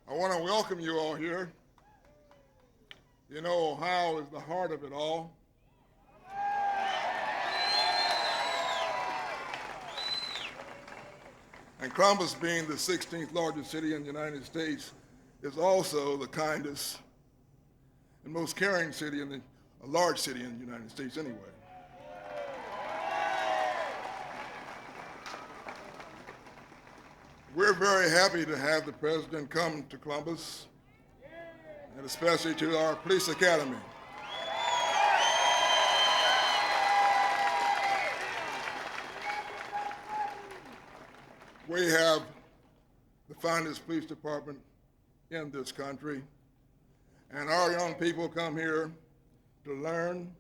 I want to welcome you all here. You know, Ohio is the heart of it all. And Columbus, being the 16th largest city in the United States, is also the kindest and most caring city a large city in the United States anyway. We're very happy to have the President come to Columbus, and especially to our police academy. We have the finest police department in this country, and our young people come here to learn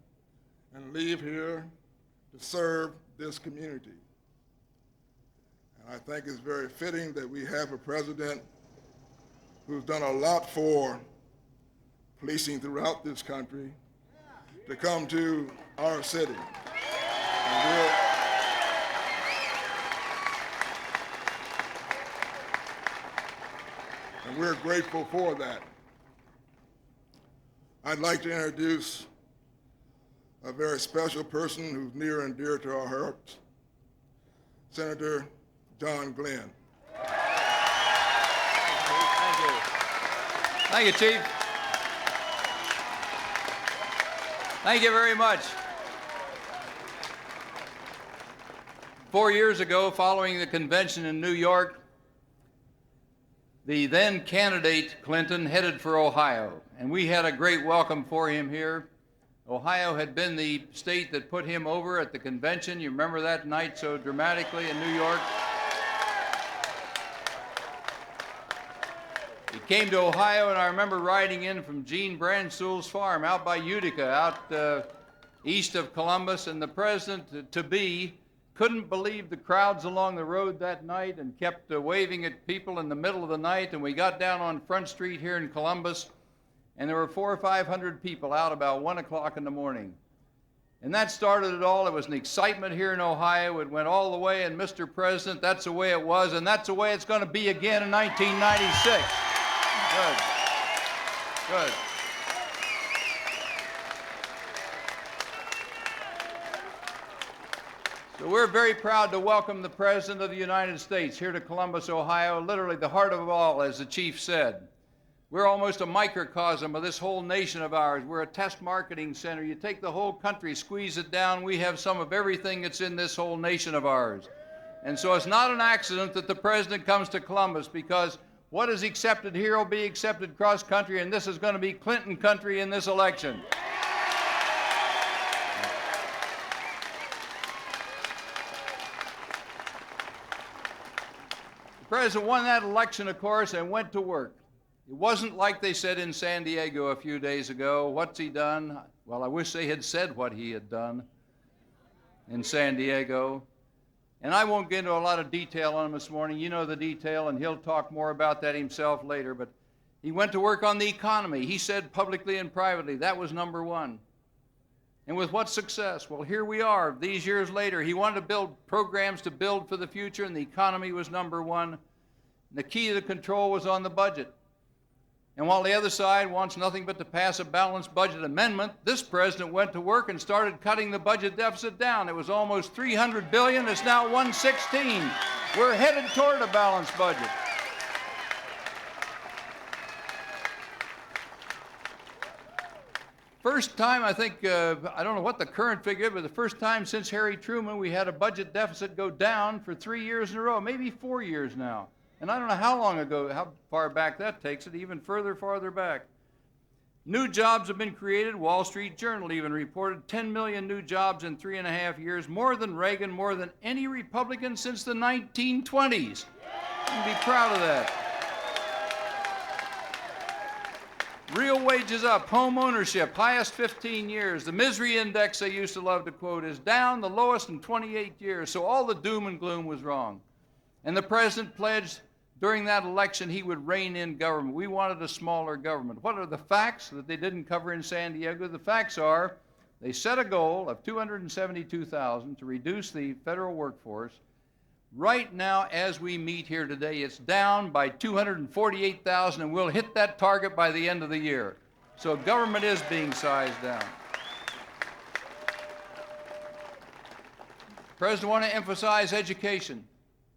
and leave here to serve this community. And I think it's very fitting that we have a president who's done a lot for policing throughout this country to come to our city. And we're grateful for that. I'd like to introduce a very special person who's near and dear to our hearts, Senator John Glenn. Thank you, Chief. Thank you very much. 4 years ago, following the convention in New York, the then candidate Clinton headed for Ohio, and we had a great welcome for him here. Ohio had been the state that put him over at the convention. You remember that night so dramatically in New York? He came to Ohio, and I remember riding in from Gene Bransoul's farm out by Utica, out east of Columbus, and the president-to-be couldn't believe the crowds along the road that night and kept waving at people in the middle of the night. And we got down on Front Street here in Columbus, and there were 400 or 500 people out about 1 o'clock in the morning. And that started it all. It was an excitement here in Ohio. It went all the way, and Mr. President, that's the way it was, and that's the way it's going to be again in 1996. Good. Good. So we're very proud to welcome the President of the United States here to Columbus, Ohio, literally the heart of it all, as the Chief said. We're almost a microcosm of this whole nation of ours. We're a test marketing center. You take the whole country, squeeze it down, we have some of everything that's in this whole nation of ours. And so it's not an accident that the President comes to Columbus, because what is accepted here will be accepted cross country, and this is going to be Clinton country in this election. The President won that election, of course, and went to work. It wasn't like they said in San Diego a few days ago. What's he done? Well, I wish they had said what he had done in San Diego. And I won't get into a lot of detail on him this morning. You know the detail, and he'll talk more about that himself later. But he went to work on the economy. He said publicly and privately that was number one. And with what success? Well, here we are these years later. He wanted to build programs to build for the future, and the economy was number one. And the key to the control was on the budget. And while the other side wants nothing but to pass a balanced budget amendment, this president went to work and started cutting the budget deficit down. It was almost $300 billion. It's now $116. We're headed toward a balanced budget. First time, I think, I don't know what the current figure is, but the first time since Harry Truman we had a budget deficit go down for 3 years in a row, maybe 4 years now. And I don't know how long ago, how far back that takes it, even farther back. New jobs have been created. Wall Street Journal even reported 10 million new jobs in 3.5 years, more than Reagan, more than any Republican since the 1920s. You can be proud of that. Real wages up, home ownership, highest 15 years. The misery index I used to love to quote is down, the lowest in 28 years. So all the doom and gloom was wrong. And the president pledged during that election he would rein in government. We wanted a smaller government. What are the facts that they didn't cover in San Diego? The facts are they set a goal of 272,000 to reduce the federal workforce Right now, as we meet here today, it's down by 248,000, and we'll hit that target by the end of the year. So government is being sized down. President, I want to emphasize education.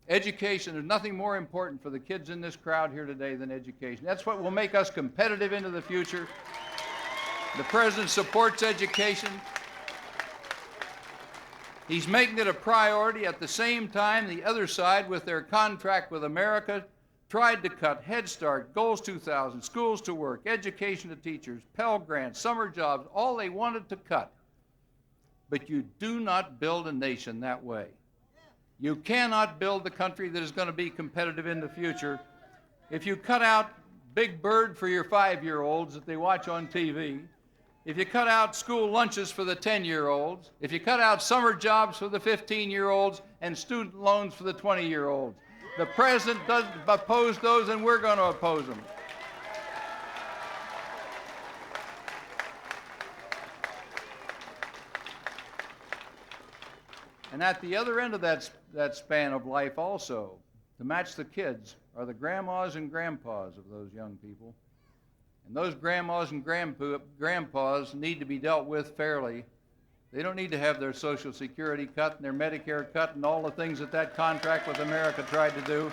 Education, there's nothing more important for the kids in this crowd here today than education. That's what will make us competitive into the future. The President supports education. He's making it a priority. At the same time, the other side, with their contract with America, tried to cut Head Start, Goals 2000, Schools to Work, education to teachers, Pell Grants, summer jobs, all they wanted to cut. But you do not build a nation that way. You cannot build the country that is going to be competitive in the future if you cut out Big Bird for your 5-year-olds that they watch on TV, if you cut out school lunches for the 10-year-olds, if you cut out summer jobs for the 15-year-olds and student loans for the 20-year-olds. The President doesn't oppose those, and we're going to oppose them. And at the other end of that span of life also, to match the kids, are the grandmas and grandpas of those young people. And those grandmas and grandpas need to be dealt with fairly. They don't need to have their Social Security cut and their Medicare cut and all the things that contract with America tried to do.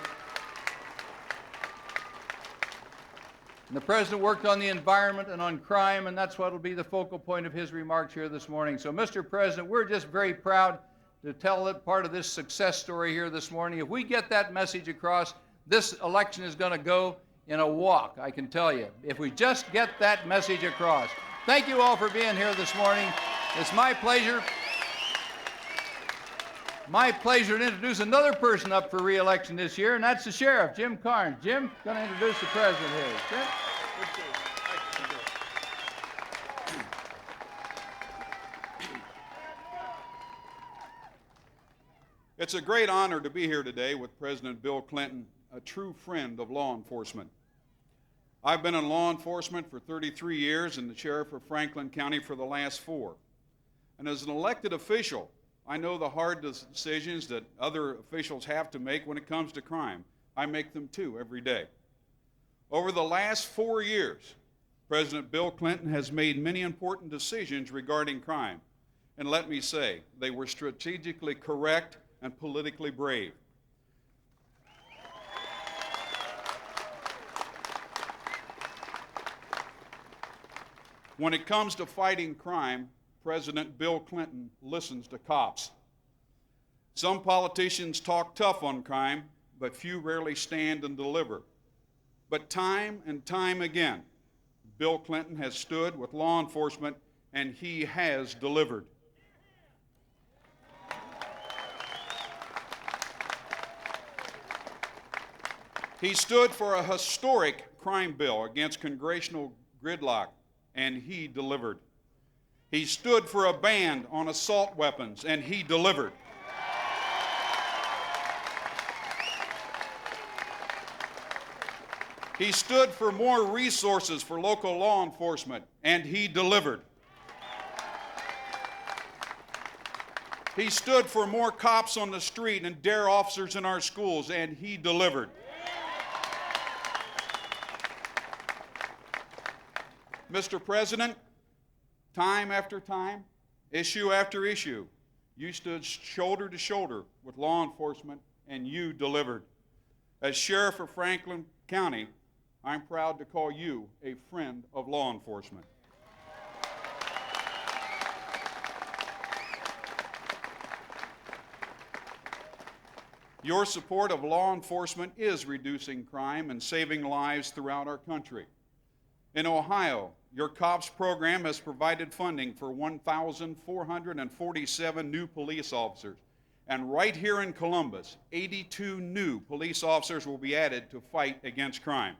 And the President worked on the environment and on crime, and that's what will be the focal point of his remarks here this morning. So, Mr. President, we're just very proud to tell that part of this success story here this morning. If we get that message across, this election is going to go in a walk, I can tell you, if we just get that message across. Thank you all for being here this morning. It's my pleasure to introduce another person up for re-election this year, and that's the Sheriff, Jim Carnes. Jim, going to introduce the President here. Jim? It's a great honor to be here today with President Bill Clinton, a true friend of law enforcement. I've been in law enforcement for 33 years and the Sheriff of Franklin County for the last 4. And as an elected official, I know the hard decisions that other officials have to make when it comes to crime. I make them too every day. Over the last 4 years, President Bill Clinton has made many important decisions regarding crime. And let me say, they were strategically correct and politically brave. When it comes to fighting crime, President Bill Clinton listens to cops. Some politicians talk tough on crime, but few rarely stand and deliver. But time and time again, Bill Clinton has stood with law enforcement, and he has delivered. He stood for a historic crime bill against congressional gridlock, and he delivered. He stood for a ban on assault weapons, and he delivered. He stood for more resources for local law enforcement, and he delivered. He stood for more cops on the street and dare officers in our schools, and he delivered. Mr. President, time after time, issue after issue, you stood shoulder to shoulder with law enforcement, and you delivered. As Sheriff of Franklin County, I'm proud to call you a friend of law enforcement. Your support of law enforcement is reducing crime and saving lives throughout our country. In Ohio, your COPS program has provided funding for 1,447 new police officers. And right here in Columbus, 82 new police officers will be added to fight against crime.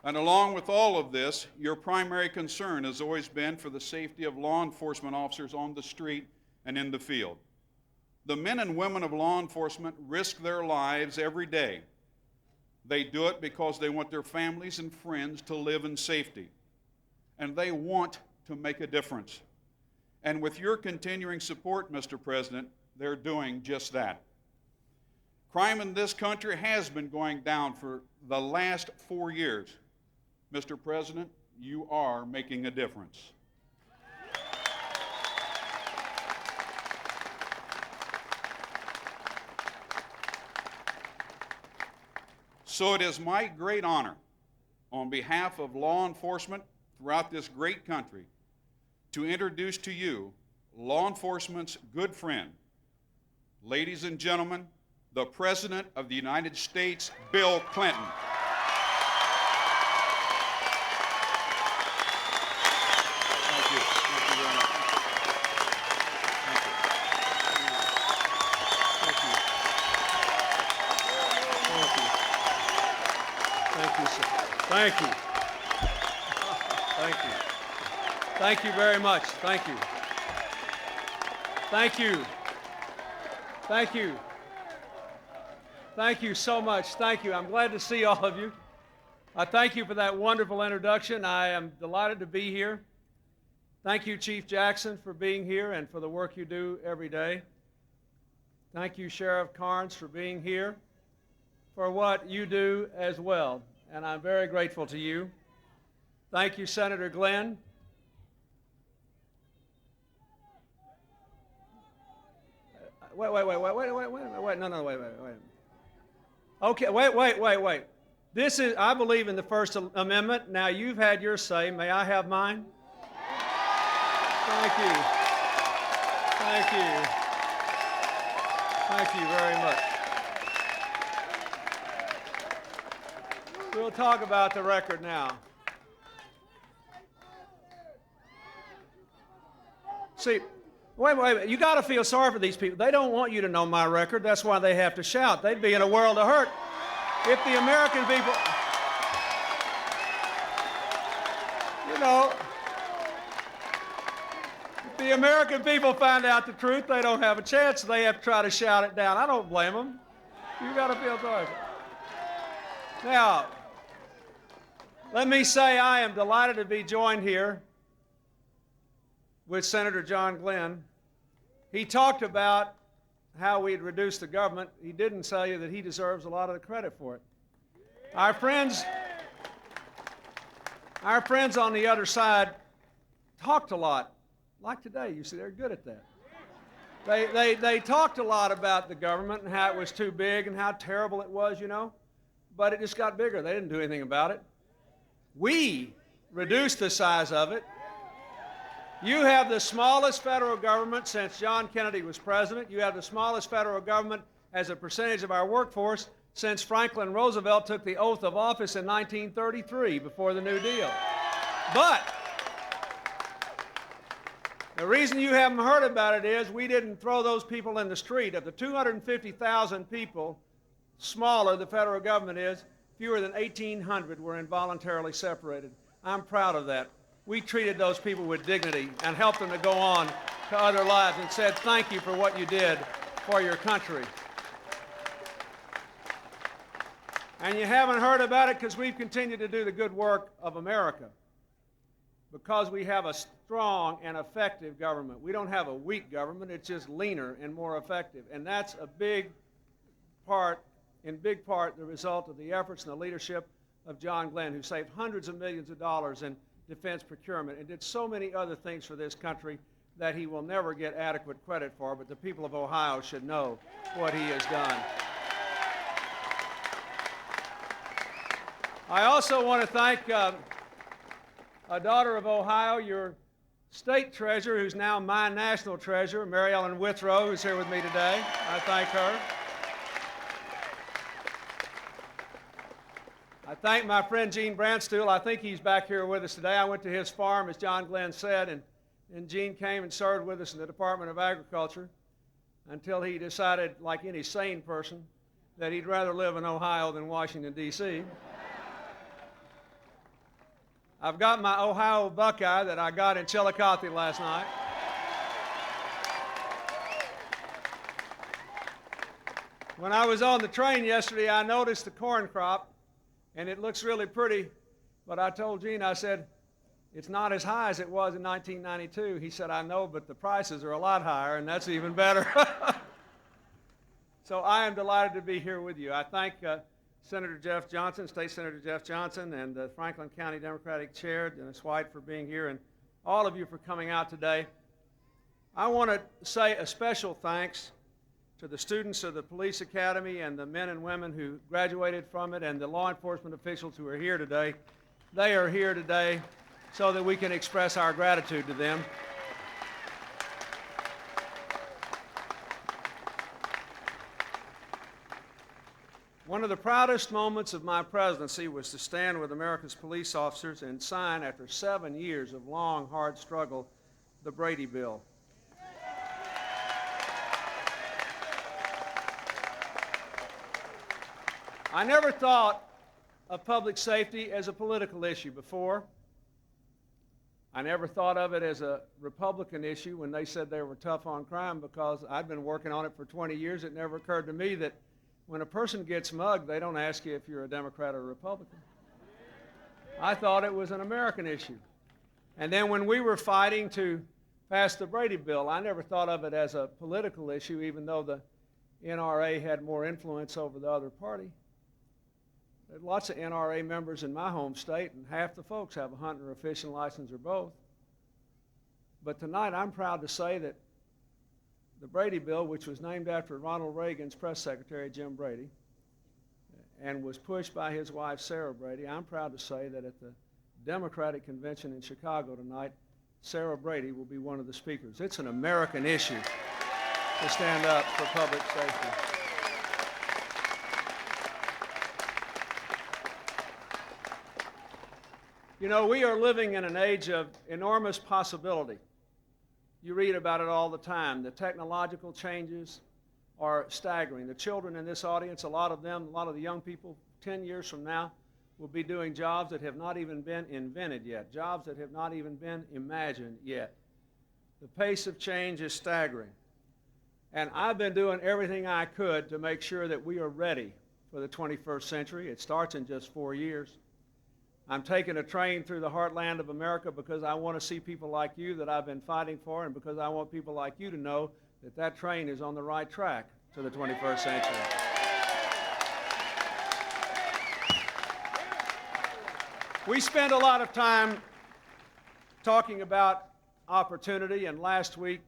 And along with all of this, your primary concern has always been for the safety of law enforcement officers on the street and in the field. The men and women of law enforcement risk their lives every day. They do it because they want their families and friends to live in safety. And they want to make a difference. And with your continuing support, Mr. President, they're doing just that. Crime in this country has been going down for the last 4 years. Mr. President, you are making a difference. So it is my great honor, on behalf of law enforcement throughout this great country, to introduce to you law enforcement's good friend, ladies and gentlemen, the President of the United States, Bill Clinton. Thank you. Thank you very much. Thank you, sir. Thank you. Thank you. Thank you very much. Thank you. Thank you. Thank you. Thank you so much. Thank you. I'm glad to see all of you. I thank you for that wonderful introduction. I am delighted to be here. Thank you, Chief Jackson, for being here and for the work you do every day. Thank you, Sheriff Carnes, for being here, for what you do as well, and I'm very grateful to you. Thank you, Senator Glenn. Wait, no, okay, wait. This is, I believe in the First Amendment. Now, you've had your say. May I have mine? Thank you. Thank you. Thank you very much. We'll talk about the record now. See, wait. You got to feel sorry for these people. They don't want you to know my record. That's why they have to shout. They'd be in a world of hurt if the American people, you know, if the American people find out the truth, they don't have a chance. They have to try to shout it down. I don't blame them. You got to feel sorry for them. Now, let me say I am delighted to be joined here with Senator John Glenn. He talked about how we'd reduce the government. He didn't tell you that he deserves a lot of the credit for it. Our friends on the other side talked a lot, like today. You see, they're good at that. They talked a lot about the government and how it was too big and how terrible it was, you know, but it just got bigger. They didn't do anything about it. We reduced the size of it. You have the smallest federal government since John Kennedy was president. You have the smallest federal government as a percentage of our workforce since Franklin Roosevelt took the oath of office in 1933 before the New Deal. But the reason you haven't heard about it is we didn't throw those people in the street. Of the 250,000 people smaller the federal government is, fewer than 1,800 were involuntarily separated. I'm proud of that. We treated those people with dignity and helped them to go on to other lives and said, thank you for what you did for your country. And you haven't heard about it because we've continued to do the good work of America, because we have a strong and effective government. We don't have a weak government. It's just leaner and more effective. And that's a big part, the result of the efforts and the leadership of John Glenn, who saved hundreds of millions of dollars in defense procurement and did so many other things for this country that he will never get adequate credit for, but the people of Ohio should know what he has done. I also want to thank a daughter of Ohio, your state treasurer, who's now my national treasurer, Mary Ellen Withrow, who's here with me today. I thank her. I thank my friend Gene Brandsteel. I think he's back here with us today. I went to his farm, as John Glenn said, and Gene came and served with us in the Department of Agriculture until he decided, like any sane person, that he'd rather live in Ohio than Washington, D.C. I've got my Ohio Buckeye that I got in Chillicothe last night. When I was on the train yesterday, I noticed the corn crop, and it looks really pretty, but I told Gene, I said, It's not as high as it was in 1992. He said, I know, but the prices are a lot higher, and that's even better. So I am delighted to be here with you. I thank Senator Jeff Johnson, State Senator Jeff Johnson, and the Franklin County Democratic Chair, Dennis White, for being here, and all of you for coming out today. I want to say a special thanks to the students of the Police Academy and the men and women who graduated from it and the law enforcement officials who are here today. They are here today so that we can express our gratitude to them. One of the proudest moments of my presidency was to stand with America's police officers and sign, after 7 years of long, hard struggle, the Brady Bill. I never thought of public safety as a political issue before. I never thought of it as a Republican issue when they said they were tough on crime, because I'd been working on it for 20 years. It never occurred to me that when a person gets mugged, they don't ask you if you're a Democrat or a Republican. I thought it was an American issue. And then when we were fighting to pass the Brady Bill, I never thought of it as a political issue, even though the NRA had more influence over the other party. There are lots of NRA members in my home state, and half the folks have a hunting or a fishing license or both. But tonight I'm proud to say that the Brady Bill, which was named after Ronald Reagan's press secretary, Jim Brady, and was pushed by his wife, Sarah Brady, I'm proud to say that at the Democratic Convention in Chicago tonight, Sarah Brady will be one of the speakers. It's an American issue to stand up for public safety. You know, we are living in an age of enormous possibility. You read about it all the time. The technological changes are staggering. The children in this audience, a lot of the young people, 10 years from now, will be doing jobs that have not even been invented yet, jobs that have not even been imagined yet. The pace of change is staggering. And I've been doing everything I could to make sure that we are ready for the 21st century. It starts in just 4 years. I'm taking a train through the heartland of America because I want to see people like you that I've been fighting for, and because I want people like you to know that that train is on the right track to the 21st century. We spend a lot of time talking about opportunity, and last week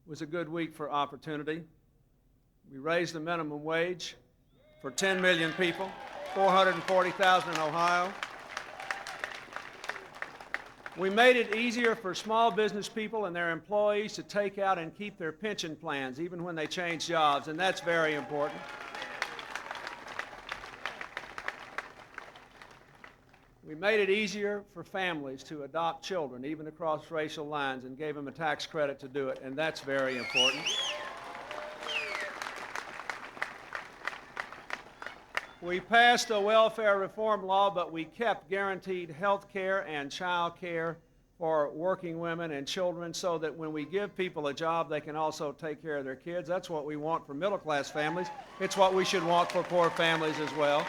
was a good week for opportunity. We raised the minimum wage for 10 million people, 440,000 in Ohio. We made it easier for small business people and their employees to take out and keep their pension plans even when they change jobs, and that's very important. We made it easier for families to adopt children, even across racial lines, and gave them a tax credit to do it, and that's very important. We passed a welfare reform law, but we kept guaranteed health care and child care for working women and children, so that when we give people a job, they can also take care of their kids. That's what we want for middle-class families. It's what we should want for poor families as well.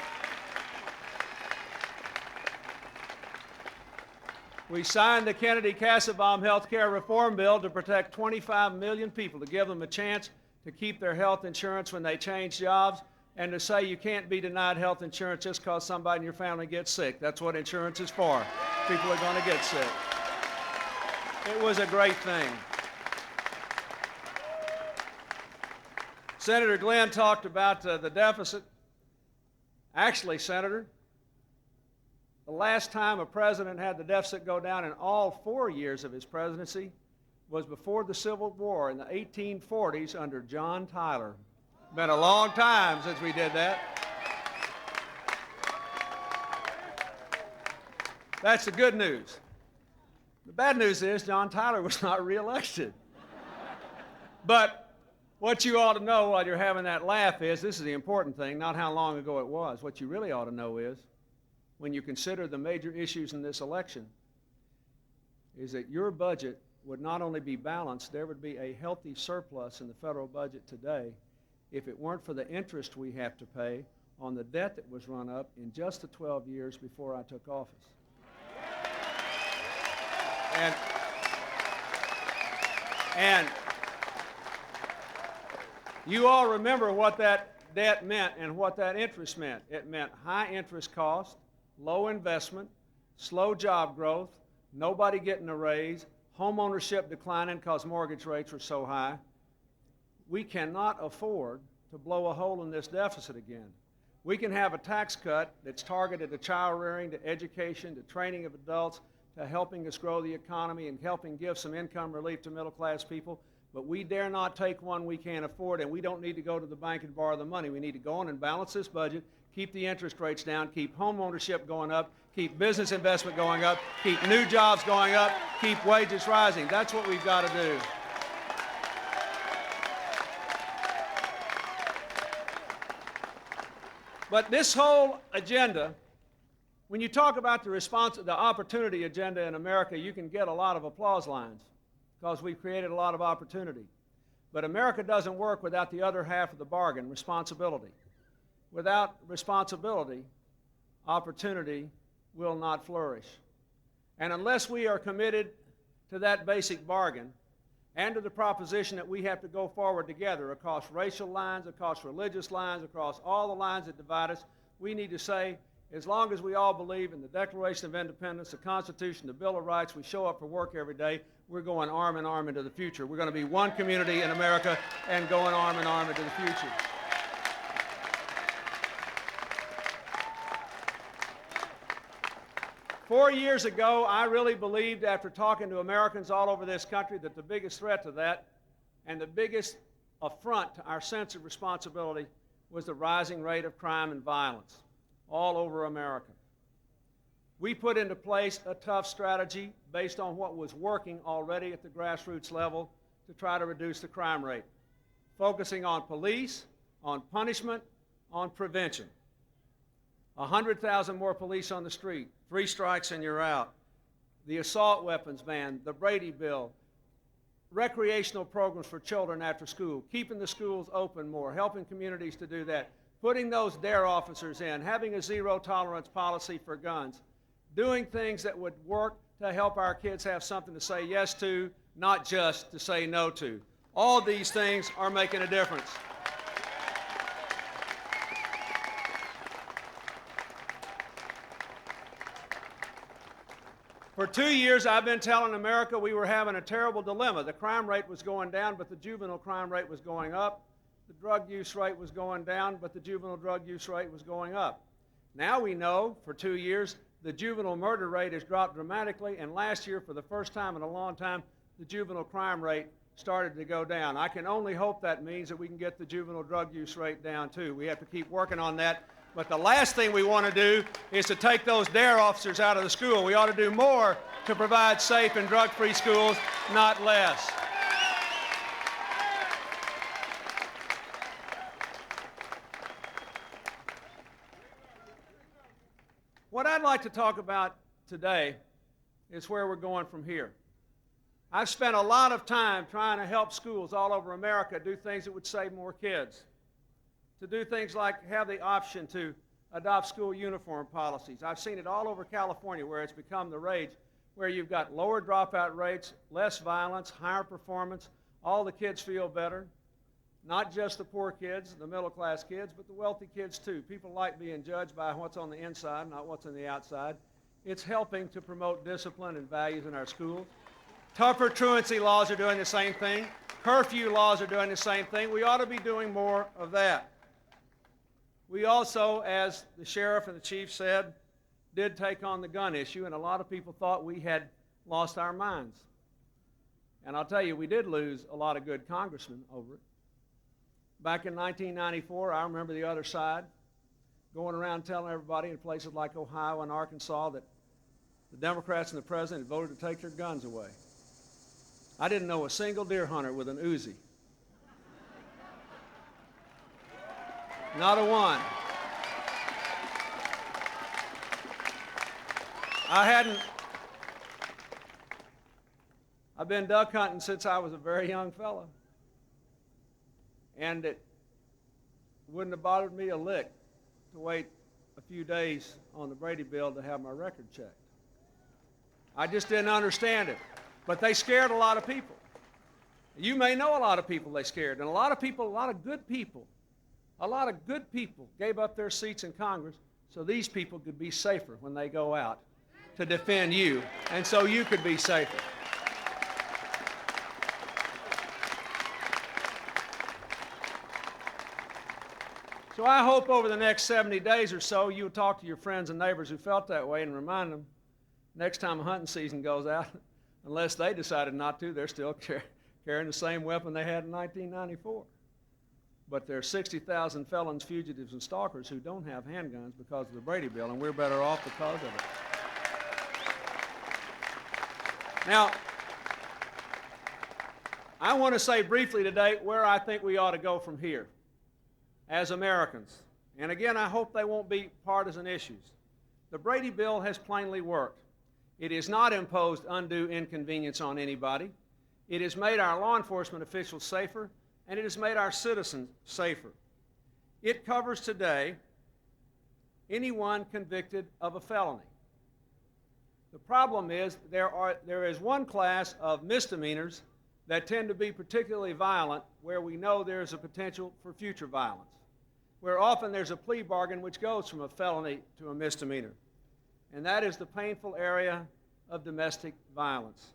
We signed the Kennedy-Kassebaum health care reform bill to protect 25 million people, to give them a chance to keep their health insurance when they change jobs, and to say you can't be denied health insurance just because somebody in your family gets sick. That's what insurance is for. People are going to get sick. It was a great thing. Senator Glenn talked about the deficit. Actually, Senator, the last time a president had the deficit go down in all 4 years of his presidency was before the Civil War in the 1840s under John Tyler. Been a long time since we did that. That's the good news. The bad news is John Tyler was not reelected. But what you ought to know while you're having that laugh is, this is the important thing, not how long ago it was. What you really ought to know is, when you consider the major issues in this election, is that your budget would not only be balanced, there would be a healthy surplus in the federal budget today if it weren't for the interest we have to pay on the debt that was run up in just the 12 years before I took office. And you all remember what that debt meant and what that interest meant. It meant high interest cost, low investment, slow job growth, nobody getting a raise, home ownership declining because mortgage rates were so high. We cannot afford to blow a hole in this deficit again. We can have a tax cut that's targeted to child rearing, to education, to training of adults, to helping us grow the economy and helping give some income relief to middle-class people. But we dare not take one we can't afford, and we don't need to go to the bank and borrow the money. We need to go on and balance this budget, keep the interest rates down, keep home ownership going up, keep business investment going up, keep new jobs going up, keep wages rising. That's what we've got to do. But this whole agenda, when you talk about the opportunity agenda in America, you can get a lot of applause lines because we've created a lot of opportunity. But America doesn't work without the other half of the bargain, responsibility. Without responsibility, opportunity will not flourish. And unless we are committed to that basic bargain and to the proposition that we have to go forward together across racial lines, across religious lines, across all the lines that divide us, we need to say, as long as we all believe in the Declaration of Independence, the Constitution, the Bill of Rights, we show up for work every day, we're going arm in arm into the future. We're going to be one community in America and going arm in arm into the future. Four years ago, I really believed, after talking to Americans all over this country, that the biggest threat to that and the biggest affront to our sense of responsibility was the rising rate of crime and violence all over America. We put into place a tough strategy based on what was working already at the grassroots level to try to reduce the crime rate, focusing on police, on punishment, on prevention. 100,000 more police on the street, 3 strikes and you're out. The assault weapons ban, the Brady Bill, recreational programs for children after school, keeping the schools open more, helping communities to do that, putting those DARE officers in, having a zero-tolerance policy for guns, doing things that would work to help our kids have something to say yes to, not just to say no to. All these things are making a difference. For 2 years, I've been telling America we were having a terrible dilemma. The crime rate was going down, but the juvenile crime rate was going up. The drug use rate was going down, but the juvenile drug use rate was going up. Now we know, for 2 years, the juvenile murder rate has dropped dramatically, and last year, for the first time in a long time, the juvenile crime rate started to go down. I can only hope that means that we can get the juvenile drug use rate down, too. We have to keep working on that. But the last thing we want to do is to take those DARE officers out of the school. We ought to do more to provide safe and drug-free schools, not less. What I'd like to talk about today is where we're going from here. I've spent a lot of time trying to help schools all over America do things that would save more kids, to do things like have the option to adopt school uniform policies. I've seen it all over California where it's become the rage, where you've got lower dropout rates, less violence, higher performance, all the kids feel better. Not just the poor kids, the middle-class kids, but the wealthy kids too. People like being judged by what's on the inside, not what's on the outside. It's helping to promote discipline and values in our schools. Tougher truancy laws are doing the same thing. Curfew laws are doing the same thing. We ought to be doing more of that. We also, as the sheriff and the chief said, did take on the gun issue, and a lot of people thought we had lost our minds. And I'll tell you, we did lose a lot of good congressmen over it. Back in 1994, I remember the other side going around telling everybody in places like Ohio and Arkansas that the Democrats and the president had voted to take their guns away. I didn't know a single deer hunter with an Uzi. Not a one. I've been duck hunting since I was a very young fellow. And it wouldn't have bothered me a lick to wait a few days on the Brady Bill to have my record checked. I just didn't understand it. But they scared a lot of people. You may know a lot of people they scared, and a lot of good people gave up their seats in Congress so these people could be safer when they go out to defend you, and so you could be safer. So I hope over the next 70 days or so you'll talk to your friends and neighbors who felt that way and remind them next time hunting season goes out, unless they decided not to, they're still carrying the same weapon they had in 1994. But there are 60,000 felons, fugitives, and stalkers who don't have handguns because of the Brady Bill, and we're better off because of it. Now, I want to say briefly today where I think we ought to go from here as Americans. And again, I hope they won't be partisan issues. The Brady Bill has plainly worked. It has not imposed undue inconvenience on anybody. It has made our law enforcement officials safer, and it has made our citizens safer. It covers today anyone convicted of a felony. The problem is there is one class of misdemeanors that tend to be particularly violent where we know there is a potential for future violence, where often there's a plea bargain which goes from a felony to a misdemeanor, and that is the painful area of domestic violence.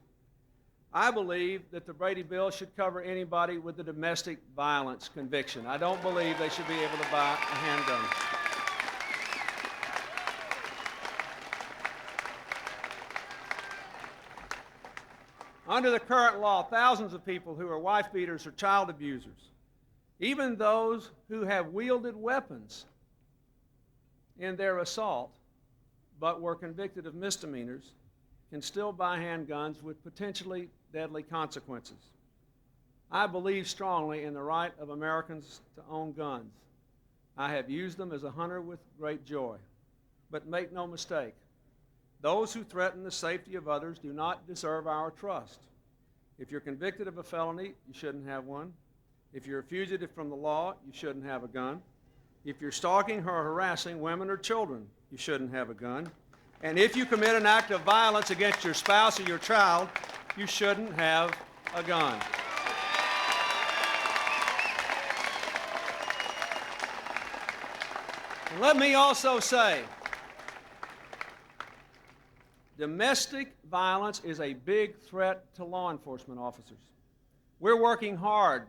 I believe that the Brady Bill should cover anybody with a domestic violence conviction. I don't believe they should be able to buy a handgun. Under the current law, thousands of people who are wife beaters or child abusers, even those who have wielded weapons in their assault but were convicted of misdemeanors, can still buy handguns with potentially deadly consequences. I believe strongly in the right of Americans to own guns. I have used them as a hunter with great joy. But make no mistake, those who threaten the safety of others do not deserve our trust. If you're convicted of a felony, you shouldn't have one. If you're a fugitive from the law, you shouldn't have a gun. If you're stalking or harassing women or children, you shouldn't have a gun. And if you commit an act of violence against your spouse or your child, you shouldn't have a gun. And let me also say, domestic violence is a big threat to law enforcement officers. We're working hard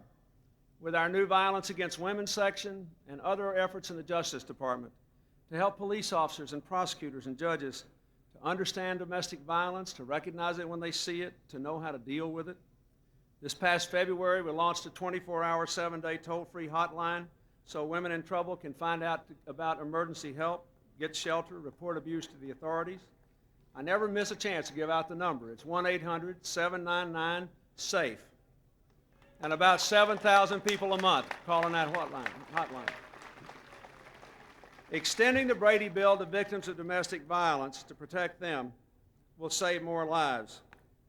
with our new Violence Against Women section and other efforts in the Justice Department to help police officers and prosecutors and judges to understand domestic violence, to recognize it when they see it, to know how to deal with it. This past February, we launched a 24-hour, 7-day toll-free hotline so women in trouble can find out about emergency help, get shelter, report abuse to the authorities. I never miss a chance to give out the number. It's 1-800-799-SAFE. And about 7,000 people a month calling that hotline. Extending the Brady Bill to victims of domestic violence to protect them will save more lives.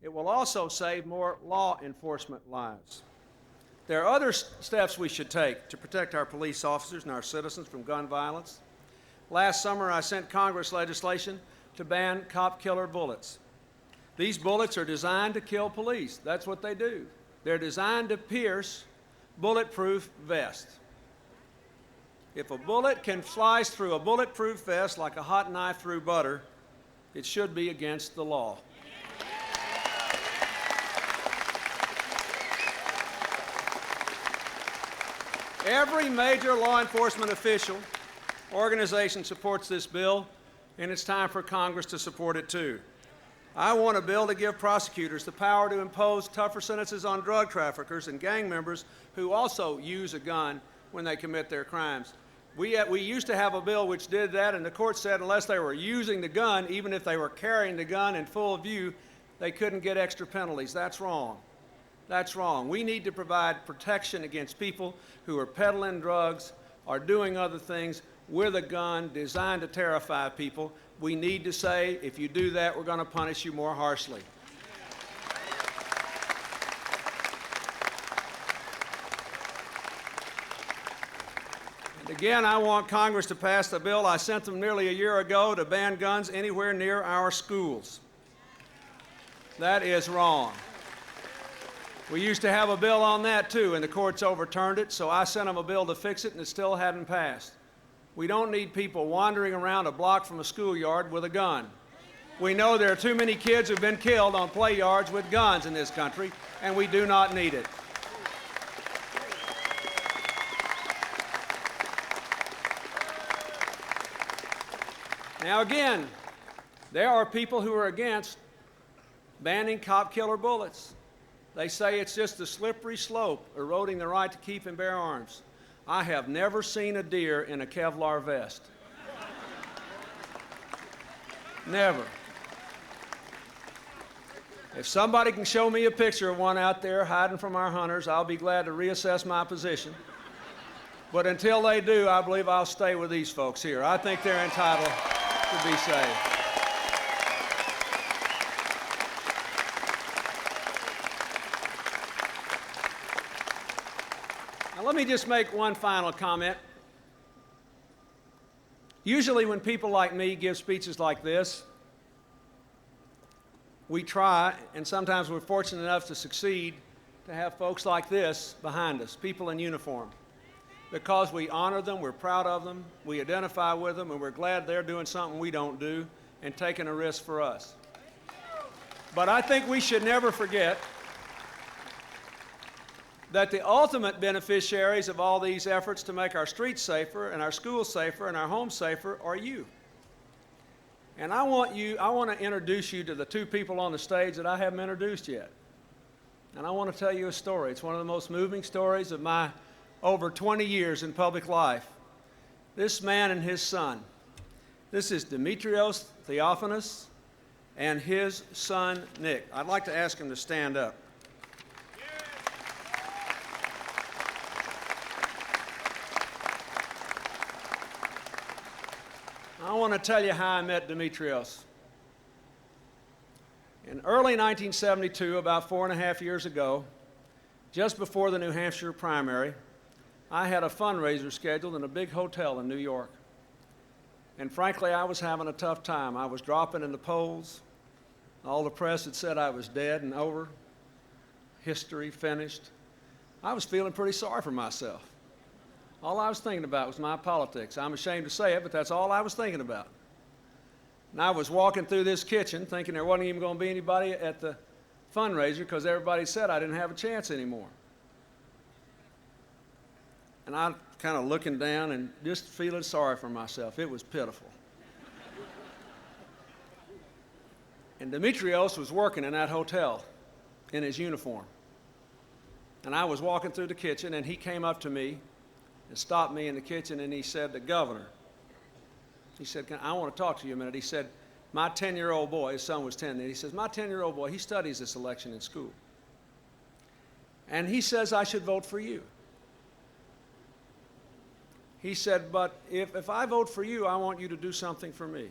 It will also save more law enforcement lives. There are other steps we should take to protect our police officers and our citizens from gun violence. Last summer, I sent Congress legislation to ban cop-killer bullets. These bullets are designed to kill police. That's what they do. They're designed to pierce bulletproof vests. If a bullet can slice through a bulletproof vest like a hot knife through butter, it should be against the law. Every major law enforcement official organization supports this bill, and it's time for Congress to support it too. I want a bill to give prosecutors the power to impose tougher sentences on drug traffickers and gang members who also use a gun when they commit their crimes. We used to have a bill which did that, and the court said unless they were using the gun, even if they were carrying the gun in full view, they couldn't get extra penalties. That's wrong. That's wrong. We need to provide protection against people who are peddling drugs or doing other things with a gun designed to terrify people. We need to say, if you do that, we're going to punish you more harshly. And again, I want Congress to pass the bill I sent them nearly a year ago to ban guns anywhere near our schools. That is wrong. We used to have a bill on that too, and the courts overturned it, so I sent them a bill to fix it, and it still hadn't passed. We don't need people wandering around a block from a schoolyard with a gun. We know there are too many kids who've been killed on play yards with guns in this country, and we do not need it. Now again, there are people who are against banning cop-killer bullets. They say it's just a slippery slope, eroding the right to keep and bear arms. I have never seen a deer in a Kevlar vest. Never. If somebody can show me a picture of one out there hiding from our hunters, I'll be glad to reassess my position. But until they do, I believe I'll stay with these folks here. I think they're entitled to be saved. Now, let me just make one final comment. Usually when people like me give speeches like this, we try, and sometimes we're fortunate enough to succeed, to have folks like this behind us, people in uniform. Because we honor them, we're proud of them, we identify with them, and we're glad they're doing something we don't do and taking a risk for us. But I think we should never forget that the ultimate beneficiaries of all these efforts to make our streets safer and our schools safer and our homes safer are you. And I want to introduce you to the two people on the stage that I haven't introduced yet. And I want to tell you a story. It's one of the most moving stories of my over 20 years in public life. This man and his son. This is Demetrios Theophanis and his son Nick. I'd like to ask him to stand up. I want to tell you how I met Demetrios. In early 1972, about 4.5 years ago, just before the New Hampshire primary, I had a fundraiser scheduled in a big hotel in New York. And frankly, I was having a tough time. I was dropping in the polls. All the press had said I was dead and over. History finished. I was feeling pretty sorry for myself. All I was thinking about was my politics. I'm ashamed to say it, but that's all I was thinking about. And I was walking through this kitchen thinking there wasn't even going to be anybody at the fundraiser because everybody said I didn't have a chance anymore. And I'm kind of looking down and just feeling sorry for myself. It was pitiful. And Demetrios was working in that hotel in his uniform. And I was walking through the kitchen, and he came up to me and stopped me in the kitchen, and he said, "The governor," he said, "I want to talk to you a minute." He said, "My 10-year-old boy," his son was 10 then, he says, "My 10-year-old boy, he studies this election in school. And he says I should vote for you." He said, "But if I vote for you, I want you to do something for me."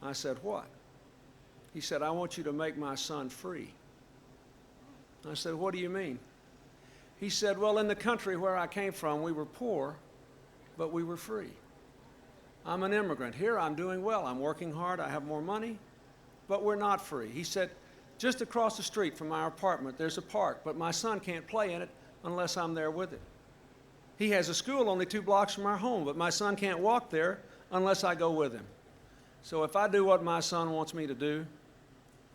I said, "What?" He said, "I want you to make my son free." I said, "What do you mean?" He said, "Well, in the country where I came from, we were poor, but we were free. I'm an immigrant. Here I'm doing well. I'm working hard. I have more money, but we're not free." He said, "Just across the street from our apartment, there's a park, but my son can't play in it unless I'm there with him. He has a school only 2 blocks from our home, but my son can't walk there unless I go with him. So if I do what my son wants me to do,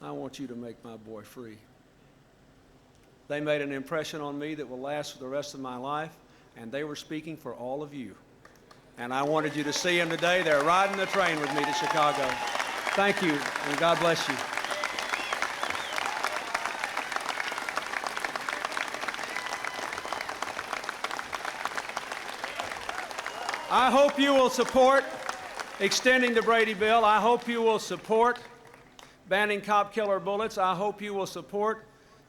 I want you to make my boy free." They made an impression on me that will last for the rest of my life, and they were speaking for all of you. And I wanted you to see them today. They're riding the train with me to Chicago. Thank you, and God bless you. I hope you will support extending the Brady bill. I hope you will support banning cop-killer bullets. I hope you will support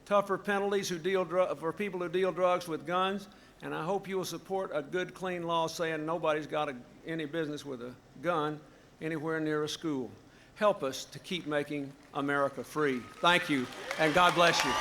tougher penalties for people who deal drugs with guns. And I hope you will support a good, clean law saying nobody's got any business with a gun anywhere near a school. Help us to keep making America free. Thank you, and God bless you.